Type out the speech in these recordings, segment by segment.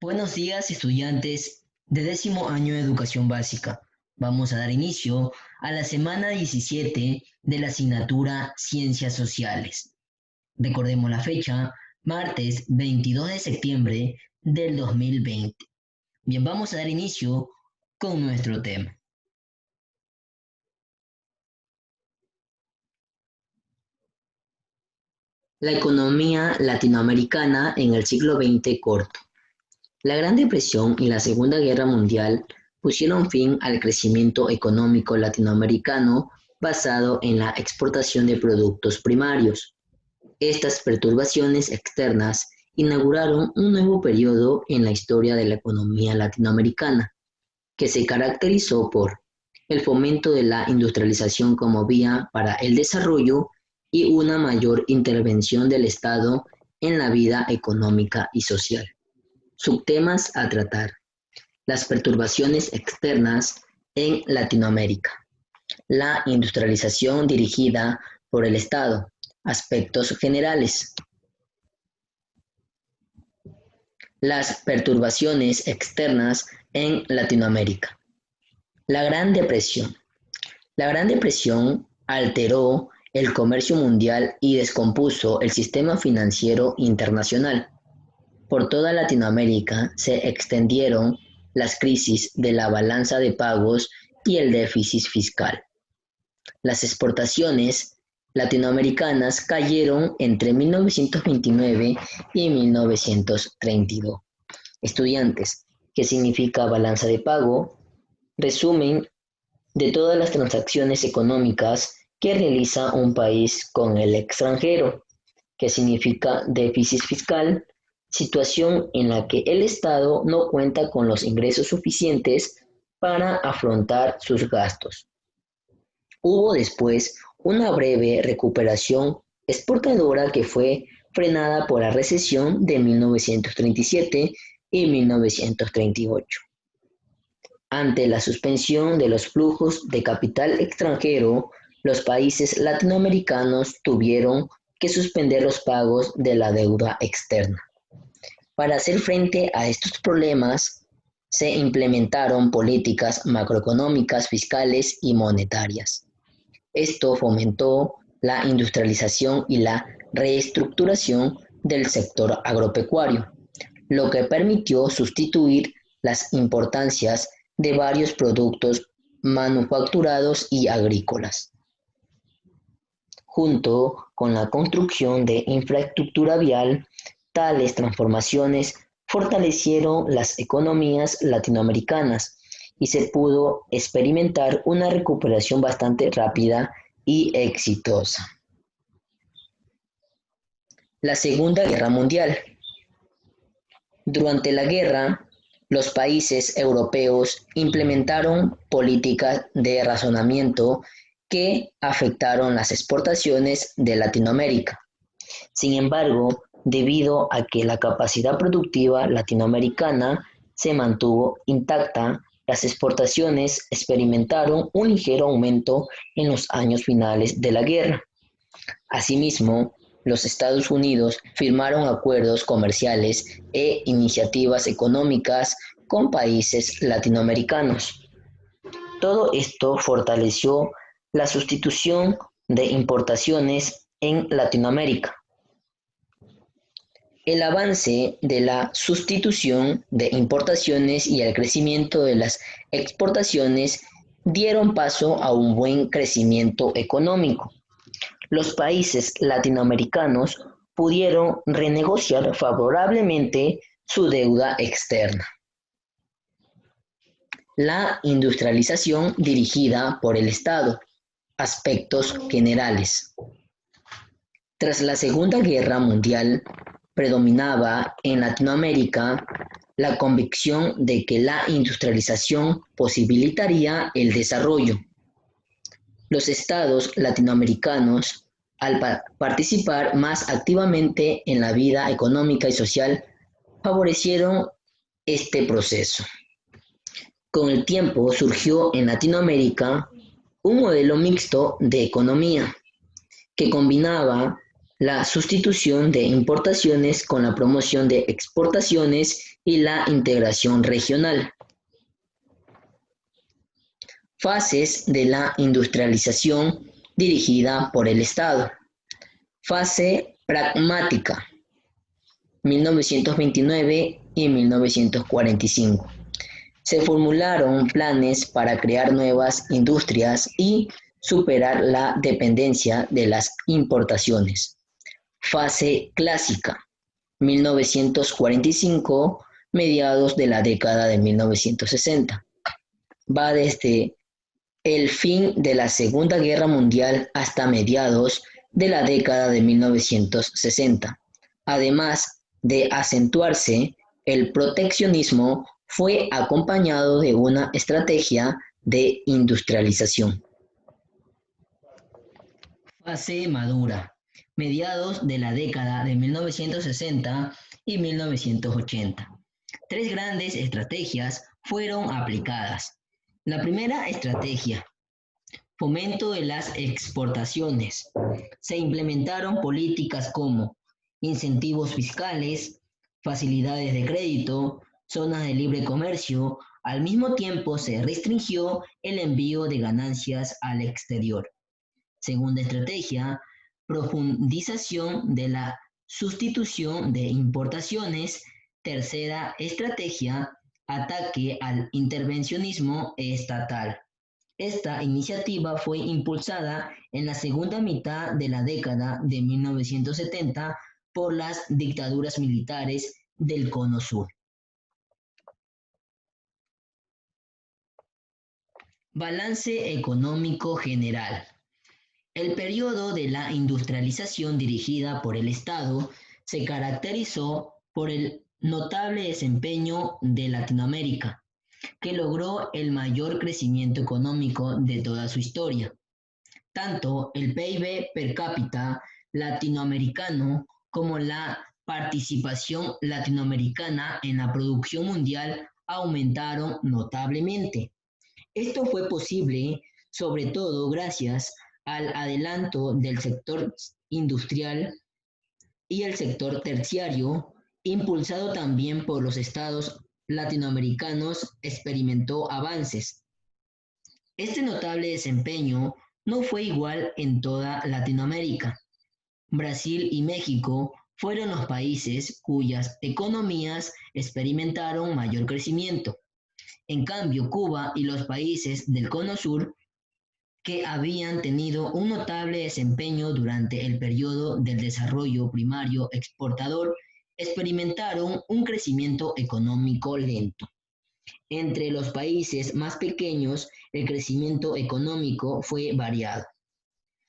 Buenos días, estudiantes de 10º año de educación básica. Vamos a dar inicio a la semana 17 de la asignatura Ciencias Sociales. Recordemos la fecha, martes 22 de septiembre del 2020. Bien, vamos a dar inicio con nuestro tema. La economía latinoamericana en el siglo XX corto. La Gran Depresión y la Segunda Guerra Mundial pusieron fin al crecimiento económico latinoamericano basado en la exportación de productos primarios. Estas perturbaciones externas inauguraron un nuevo periodo en la historia de la economía latinoamericana, que se caracterizó por el fomento de la industrialización como vía para el desarrollo y una mayor intervención del Estado en la vida económica y social. Subtemas a tratar: las perturbaciones externas en Latinoamérica, la industrialización dirigida por el Estado, aspectos generales, las perturbaciones externas en Latinoamérica. La Gran Depresión. La Gran Depresión alteró el comercio mundial y descompuso el sistema financiero internacional. Por toda Latinoamérica se extendieron las crisis de la balanza de pagos y el déficit fiscal. Las exportaciones latinoamericanas cayeron entre 1929 y 1932. Estudiantes, ¿qué significa balanza de pago? Resumen de todas las transacciones económicas que realiza un país con el extranjero. ¿Qué significa déficit fiscal? Situación en la que el Estado no cuenta con los ingresos suficientes para afrontar sus gastos. Hubo después una breve recuperación exportadora que fue frenada por la recesión de 1937 y 1938. Ante la suspensión de los flujos de capital extranjero, los países latinoamericanos tuvieron que suspender los pagos de la deuda externa. Para hacer frente a estos problemas, se implementaron políticas macroeconómicas, fiscales y monetarias. Esto fomentó la industrialización y la reestructuración del sector agropecuario, lo que permitió sustituir las importancias de varios productos manufacturados y agrícolas. Junto con la construcción de infraestructura vial, tales transformaciones fortalecieron las economías latinoamericanas y se pudo experimentar una recuperación bastante rápida y exitosa. La Segunda Guerra Mundial. Durante la guerra, los países europeos implementaron políticas de racionamiento que afectaron las exportaciones de Latinoamérica. Sin embargo, debido a que la capacidad productiva latinoamericana se mantuvo intacta, las exportaciones experimentaron un ligero aumento en los años finales de la guerra. Asimismo, los Estados Unidos firmaron acuerdos comerciales e iniciativas económicas con países latinoamericanos. Todo esto fortaleció la sustitución de importaciones en Latinoamérica. El avance de la sustitución de importaciones y el crecimiento de las exportaciones dieron paso a un buen crecimiento económico. Los países latinoamericanos pudieron renegociar favorablemente su deuda externa. La industrialización dirigida por el Estado. Aspectos generales. Tras la Segunda Guerra Mundial, predominaba en Latinoamérica la convicción de que la industrialización posibilitaría el desarrollo. Los estados latinoamericanos, al participar más activamente en la vida económica y social, favorecieron este proceso. Con el tiempo surgió en Latinoamérica un modelo mixto de economía que combinaba la sustitución de importaciones con la promoción de exportaciones y la integración regional. Fases de la industrialización dirigida por el Estado. Fase pragmática, 1929 y 1945. Se formularon planes para crear nuevas industrias y superar la dependencia de las importaciones. Fase clásica, 1945, mediados de la década de 1960. Va desde el fin de la Segunda Guerra Mundial hasta mediados de la década de 1960. Además de acentuarse, el proteccionismo fue acompañado de una estrategia de industrialización. Fase madura, mediados de la década de 1960 y 1980. Tres grandes estrategias fueron aplicadas. La primera estrategia, fomento de las exportaciones. Se implementaron políticas como incentivos fiscales, facilidades de crédito, zonas de libre comercio. Al mismo tiempo se restringió el envío de ganancias al exterior. Segunda estrategia, profundización de la sustitución de importaciones. Tercera estrategia, ataque al intervencionismo estatal. Esta iniciativa fue impulsada en la segunda mitad de la década de 1970 por las dictaduras militares del Cono Sur. Balance económico general. El periodo de la industrialización dirigida por el Estado se caracterizó por el notable desempeño de Latinoamérica, que logró el mayor crecimiento económico de toda su historia. Tanto el PIB per cápita latinoamericano como la participación latinoamericana en la producción mundial aumentaron notablemente. Esto fue posible sobre todo gracias al adelanto del sector industrial y el sector terciario, impulsado también por los estados latinoamericanos, experimentó avances. Este notable desempeño no fue igual en toda Latinoamérica. Brasil y México fueron los países cuyas economías experimentaron mayor crecimiento. En cambio, Cuba y los países del Cono Sur, que habían tenido un notable desempeño durante el periodo del desarrollo primario exportador, experimentaron un crecimiento económico lento. Entre los países más pequeños, el crecimiento económico fue variado.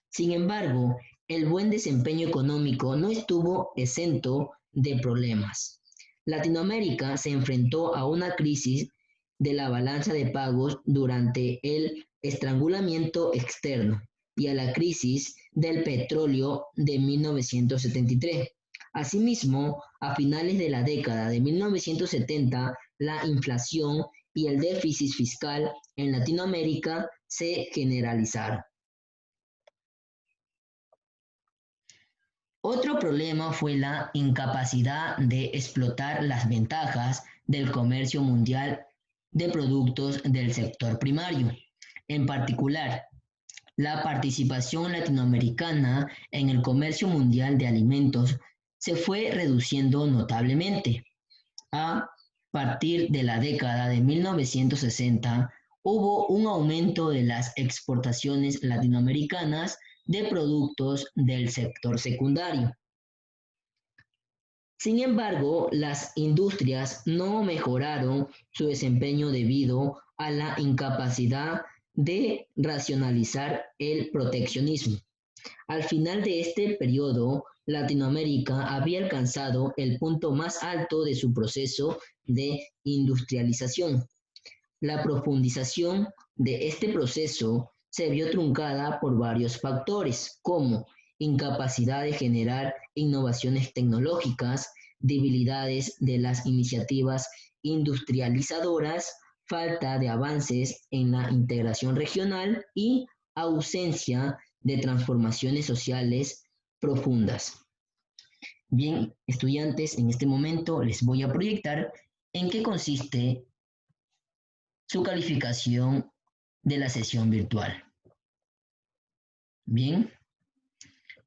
Sin embargo, el buen desempeño económico no estuvo exento de problemas. Latinoamérica se enfrentó a una crisis de la balanza de pagos durante el estrangulamiento externo y a la crisis del petróleo de 1973. Asimismo, a finales de la década de 1970, la inflación y el déficit fiscal en Latinoamérica se generalizaron. Otro problema fue la incapacidad de explotar las ventajas del comercio mundial de productos del sector primario. En particular, la participación latinoamericana en el comercio mundial de alimentos se fue reduciendo notablemente. A partir de la década de 1960, hubo un aumento de las exportaciones latinoamericanas de productos del sector secundario. Sin embargo, las industrias no mejoraron su desempeño debido a la incapacidad de racionalizar el proteccionismo. Al final de este periodo, Latinoamérica había alcanzado el punto más alto de su proceso de industrialización. La profundización de este proceso se vio truncada por varios factores, como incapacidad de generar innovaciones tecnológicas, debilidades de las iniciativas industrializadoras, falta de avances en la integración regional y ausencia de transformaciones sociales profundas. Bien, estudiantes, en este momento les voy a proyectar en qué consiste su calificación de la sesión virtual. Bien,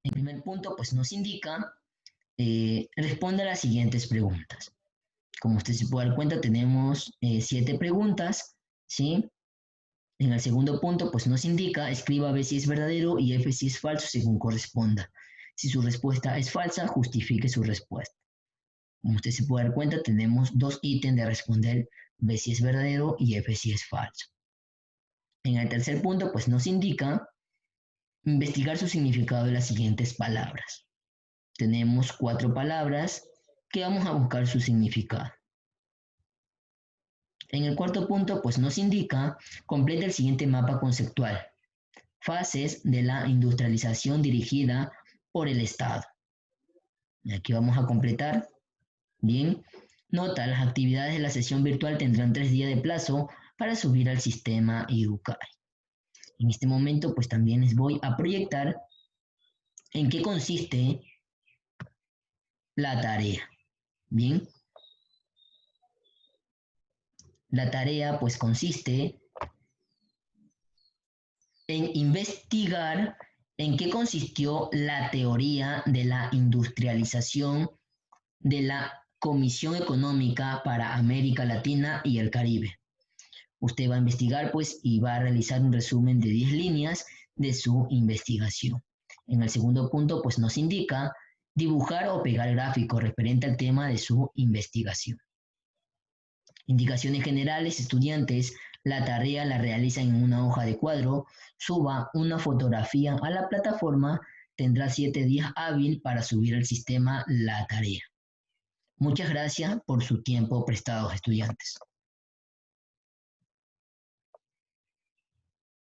en primer punto, pues nos indica, responde a las siguientes preguntas. Como usted se puede dar cuenta, tenemos 7 preguntas, ¿sí? En el segundo punto, pues nos indica, escriba B si es verdadero y F si es falso según corresponda. Si su respuesta es falsa, justifique su respuesta. Como usted se puede dar cuenta, tenemos 2 ítems de responder, B si es verdadero y F si es falso. En el tercer punto, pues nos indica investigar su significado de las siguientes palabras. Tenemos 4 palabras que vamos a buscar su significado. En el cuarto punto, pues nos indica, completa el siguiente mapa conceptual. Fases de la industrialización dirigida por el Estado. Aquí vamos a completar. Bien. Nota, las actividades de la sesión virtual tendrán 3 días de plazo para subir al sistema Educare. En este momento, pues también les voy a proyectar en qué consiste la tarea. Bien. La tarea, pues consiste en investigar en qué consistió la teoría de la industrialización de la Comisión Económica para América Latina y el Caribe. Usted va a investigar, pues, y va a realizar un resumen de 10 líneas de su investigación. En el segundo punto, pues, nos indica dibujar o pegar gráficos referente al tema de su investigación. Indicaciones generales, estudiantes, la tarea la realizan en una hoja de cuadro, suba una fotografía a la plataforma, tendrá 7 días hábil para subir al sistema la tarea. Muchas gracias por su tiempo prestado, estudiantes.